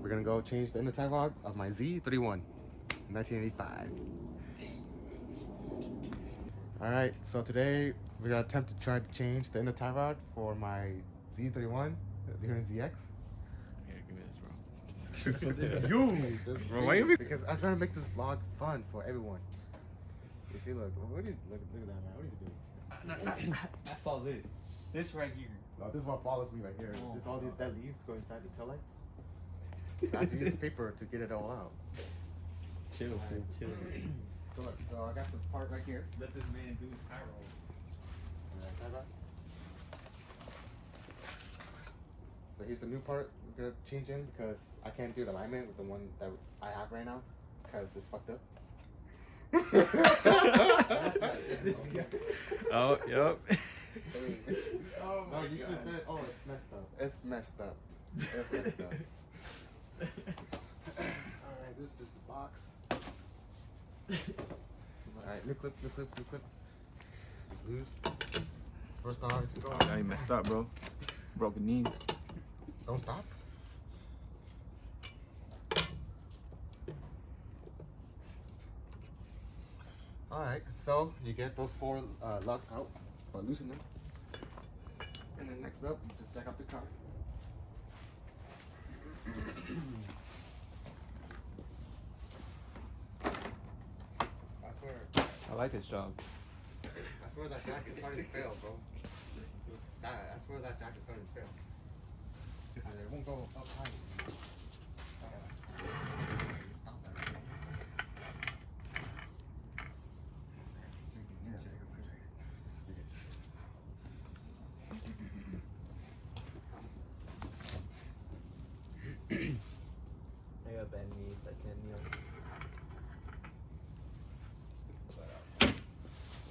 we're gonna go change the inner tie rod of my Z31, 1985. Alright, so today we're gonna attempt to try to change the inner tie rod for my Z31, the Unit ZX. Here, give me this, bro. This is you! This Bro, why you because I'm trying to make this vlog fun for everyone. You see, look, what are you, look at that, man. What are you doing? I saw this. This right here. No, this is what follows me right here. Oh, There's all these dead leaves go inside the tail lights. I have to use paper to get it all out. Chill, Alright. chill. So look, so I got the part right here. Let this man do his tie roll. Tie rod. So here's the new part we're gonna change in because I can't do the alignment with the one that I have right now because it's fucked up. This guy. Oh, yep. Oh no, you should have said, oh, it's messed up. It's messed up. It's messed up. Alright, this is just the box. Alright, new clip, new clip, new clip. It's loose. First off, it's go. I ain't messed up, bro. Broken knees. Don't stop. Alright, so you get those four lugs out, or loosen them. And then next up, you just jack up the car. I swear, I like this job. I swear that jack is starting to fail, bro. I swear that jack is starting to fail. Because it won't go up high. Stop that. I got bad knees. I can't kneel.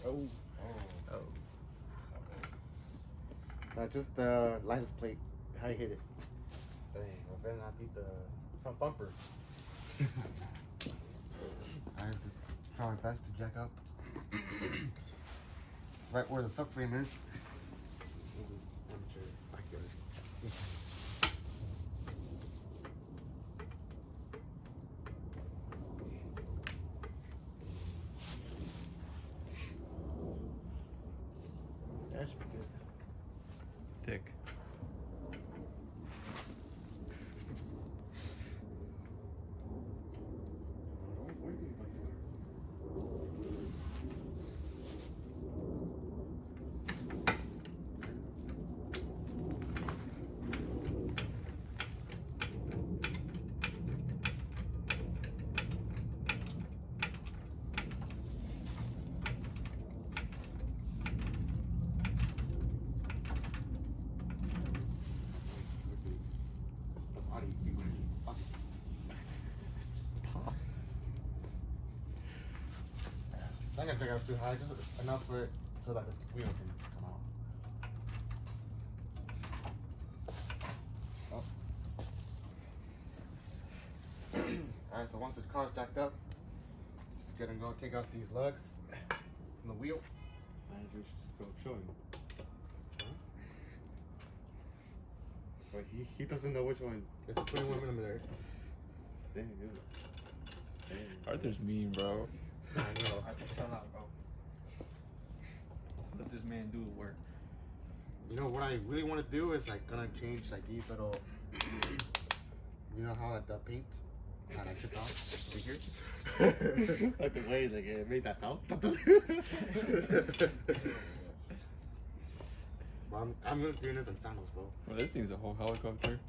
Oh. Oh. Just the license plate. How you hit it? Dang, I better not beat the front bumper. I have to try my best to jack up. Right where the subframe is. Amateur backyard. That should be good. Thick. I'm not gonna pick up too high, just enough for it so that the wheel can come out. Oh. Alright, so once the car's jacked up, just gonna go take out these lugs from the wheel. And just go show him. Huh? But he doesn't know which one. It's a 21mm. Dang, good. Arthur's mean, bro. I know. Shut up, bro. Let this man do the work. You know what I really want to do is like gonna change like these little, you know how like the paint kind of chipped off right here. Like the way like it made that sound. But I'm really doing this in sandals, bro. Bro, this thing's a whole helicopter.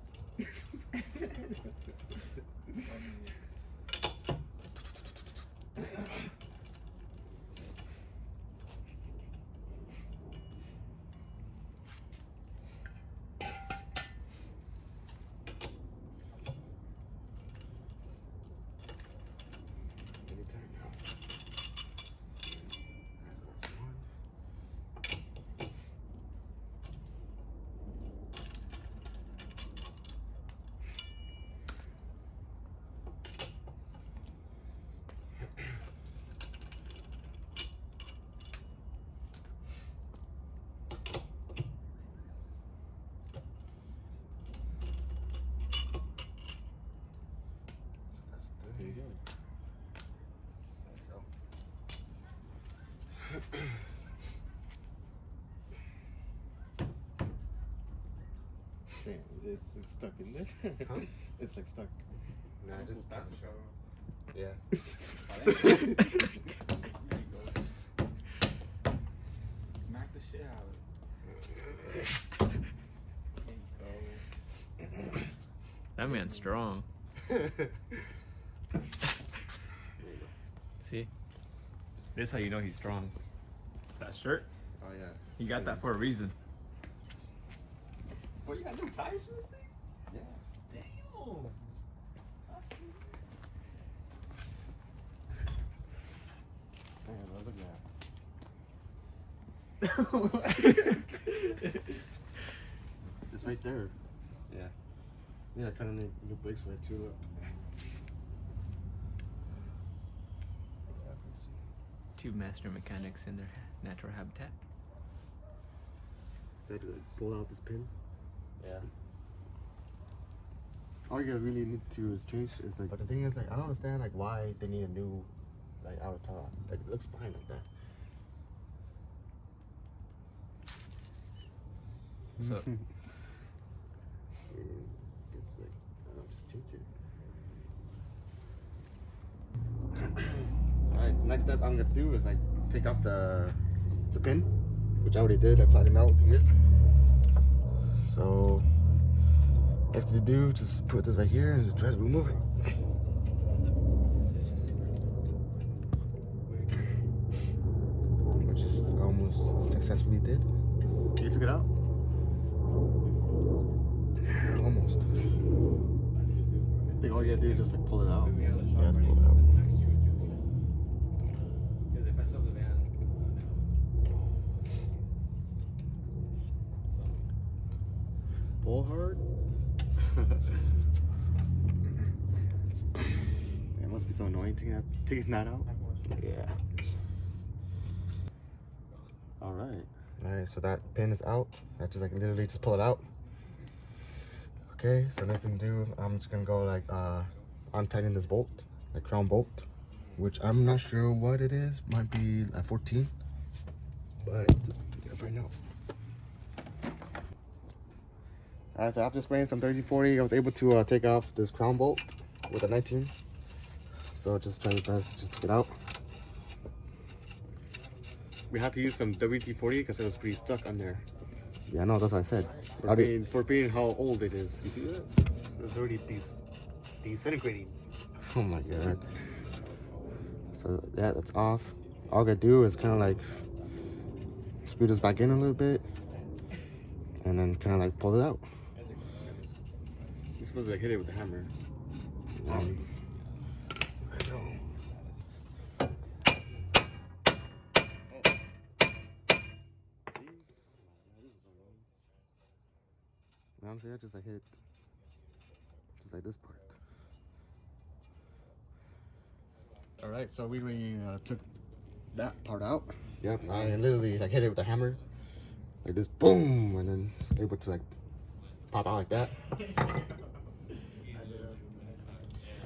Anytime now. That's one. There you go. Damn, it's like stuck in there. Huh? It's like stuck. Nah, just yeah. Smack the shit out of it. There you go. That man's strong. See? This is how you know he's strong. That shirt, Oh yeah. you got that for a reason. Boy, you got new tires for this thing? Yeah. Damn. I see. Man, look at that. It's right there. Yeah. Yeah, kind of need new brakes for it too. Look. Yeah, let's see. Two master mechanics in their natural habitat. So I had to like, pull out this pin. Yeah. All you really need to is change is like. But the thing is, like, I don't understand like why they need a new, like, outer top. Like, it looks fine like that. So It's like, just change it. Alright, next step I'm gonna do is like take out the pin, which I already did. I flattened out here. So next to do, just put this right here and just try to remove it. Which is almost successfully did. You took it out? Almost. I think all you gotta do is just like pull it out. You have to pull it out. Because if I sell the van, Pull hard. It must be so annoying taking that out. Yeah. Alright, so that pin is out. I just like literally just pull it out. Okay, so next thing to do, I'm just gonna go like untighten this bolt, the crown bolt, which I'm not sure what it is. Might be a 14, but get it right now. Alright, so after spraying some 30-40, I was able to take off this crown bolt with a 19. So just try your best to just take it out. We had to use some WD-40 because it was pretty stuck on there. Yeah, no, that's what I said. For being how old it is. You see that? It's already disintegrating. Oh my god. So yeah, that's off. All I gotta do is kind of like screw this back in a little bit and then kind of like pull it out. You're supposed to like hit it with the hammer. I know. Honestly, I just like hit it, just like this part. All right, so we took that part out. Yep, I literally like hit it with a hammer, like this, boom, and then it's able to like pop out like that. All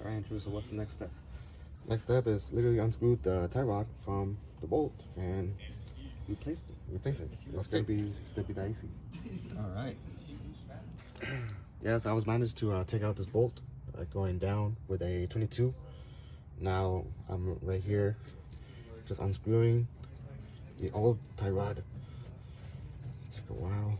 right, Andrew. So what's the next step? Next step is literally unscrew the tie rod from the bolt and replace it. It's gonna be that easy. All right. Yes, I was managed to take out this bolt going down with a 22. Now I'm right here just unscrewing the old tie rod. It took a while.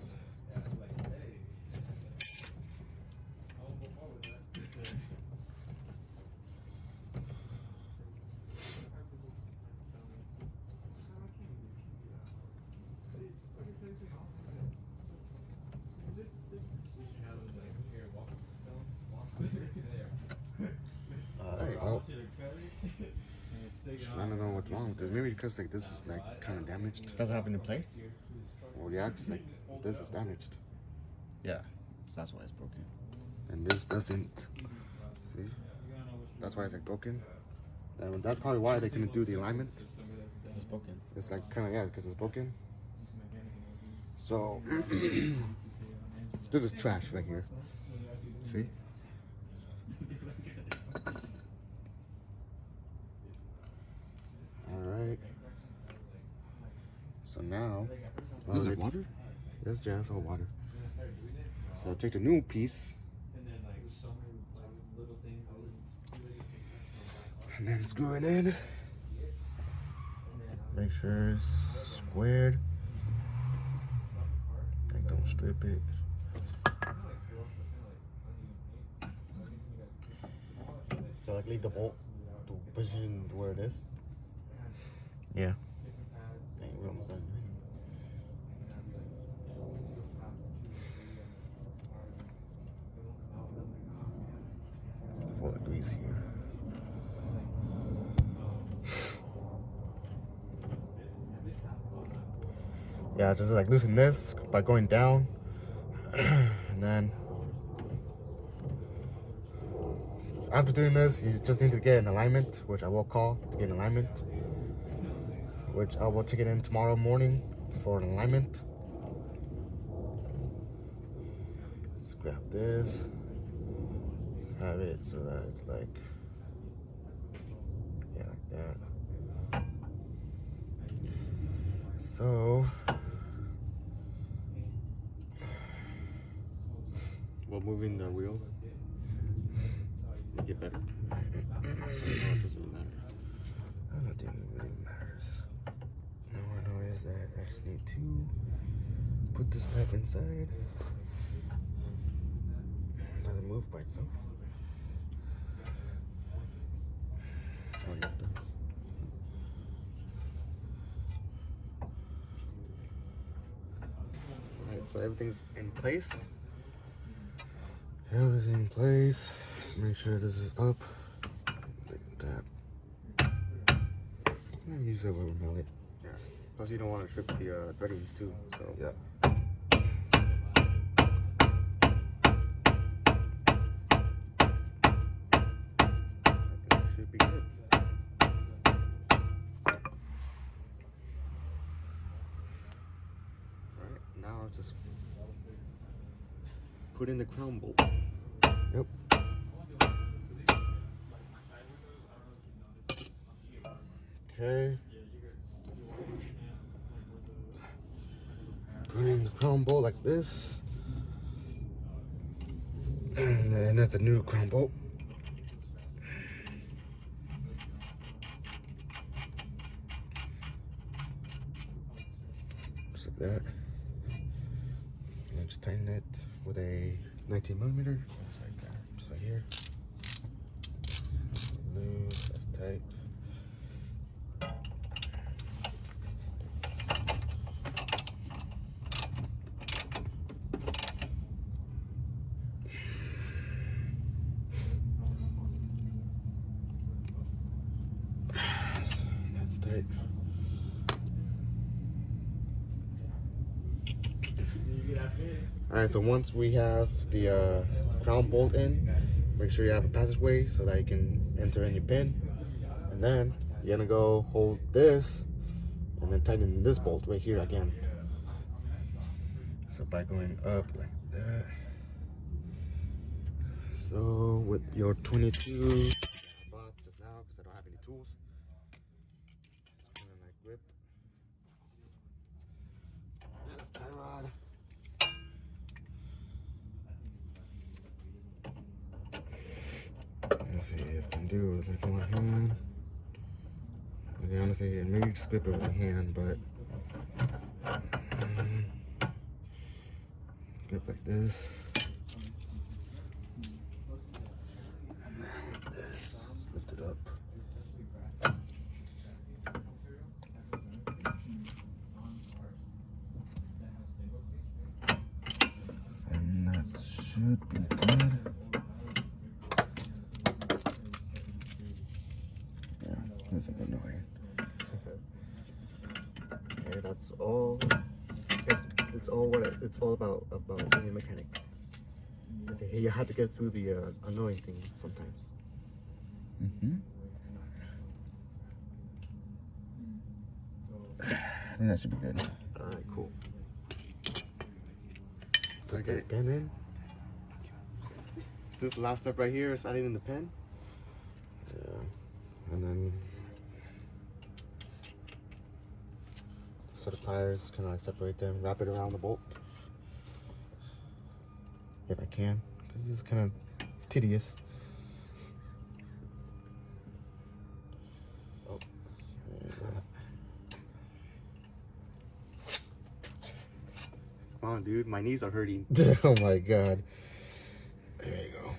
I don't know what's wrong with this. Maybe because like this is like kind of damaged. Doesn't have any play? Well, yeah, cause like this is damaged. Yeah, so that's why it's broken. And this doesn't. See? That's why it's like broken. And that's probably why they couldn't do the alignment. This is broken. It's like kind of, yeah, because it's broken. So this is trash right here. See? So now, Is it water? That's just all water. So take the new piece, and then screw it in. Make sure it's squared. Like, don't strip it. So like leave the bolt to position where it is. Yeah. Dang, we're almost done. Full of grease here. Yeah, just like loosen this by going down, and then after doing this, you just need to get an alignment, which I will call to get an alignment, which I will take it in tomorrow morning for an alignment. Just grab this, have it so that it's like, yeah, like that. So, while moving the wheel, make it better. No, it doesn't really matter. I don't think it really matters. All I know is that I just need to put this back inside. It doesn't move by itself. Oh, yeah, it does. Alright, so everything's in place. Everything's in place. Make sure this is up. Like that. Use that rubber mallet. Yeah. Plus, you don't want to strip the threadings too. So yeah. I think it should be good. Alright, now just put in the crown bolt. Yep. Okay. Put in the crown bolt like this. And then that's a new crown bolt. Just like that. And just tighten it with a 19mm. Just like that. Just like here. Loose, that's tight. That's tight. Alright, so once we have the crown bolt in, make sure you have a passageway so that you can enter in your pin. And then you're gonna go hold this and then tighten this bolt right here again. So by going up like that. So with your 22 I bought just now because I don't have any tools. Just gonna like whip this tie rod. Let's see if I can do it with one hand. I mean, honestly, maybe just whip it with a hand, but grip like this. And then like this, just lift it up. And that should be good. Yeah, that's like annoying. Okay, that's all. It's all what it's all about being a mechanic. Okay, you have to get through the annoying thing sometimes. I think that should be good. All right, cool. Put the pin in. This last step right here is adding in the pin. Yeah, and then set of tires, kind of like separate them, wrap it around the bolt. If I can, because this is kind of tedious. Oh, there you go. Come on, dude, my knees are hurting. Oh my god. There you go.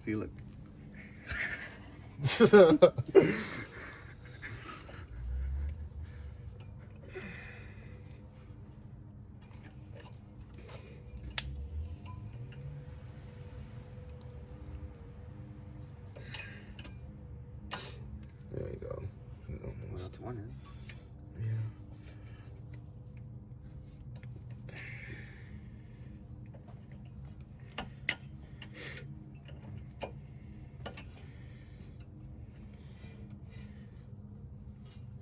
See, look. There you go. Almost. That's one end. Yeah.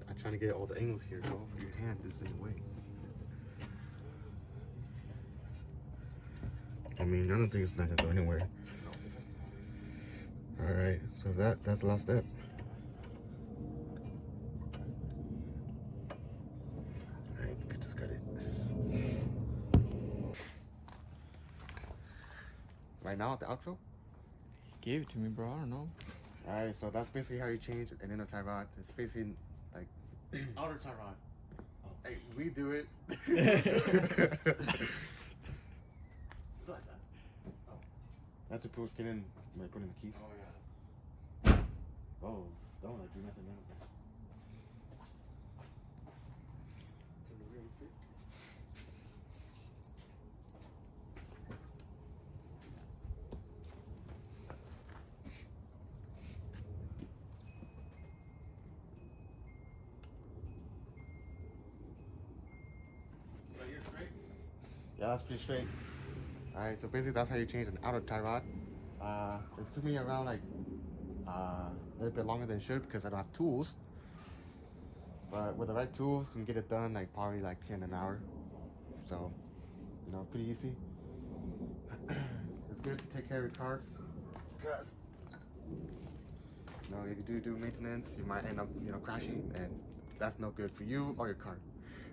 I'm trying to get all the angles here, bro. Your hand is in the way. I mean, I don't think it's not gonna go anywhere. All right, so that's the last step. All right, I just got it. Right now at the outro. He gave it to me, bro. I don't know. All right, so that's basically how you change an inner tie rod. It's facing like outer tie rod. Oh. Hey, we do it. It's like that. Oh. I have to get in. Put in the keys. Oh, yeah. Oh, don't do nothing now. Yeah, that's pretty straight. Alright, so basically that's how you change an outer tie rod. It took me around like a little bit longer than it should because I don't have tools. But with the right tools, you can get it done like probably like in an hour. So, you know, pretty easy. It's good to take care of your cars because, you know, if you do maintenance, you might end up, you know, crashing, and that's no good for you or your car.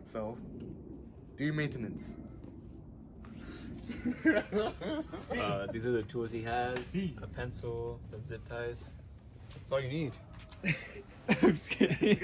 So, do your maintenance. These are the tools he has. A pencil, some zip ties. That's all you need. I'm just kidding.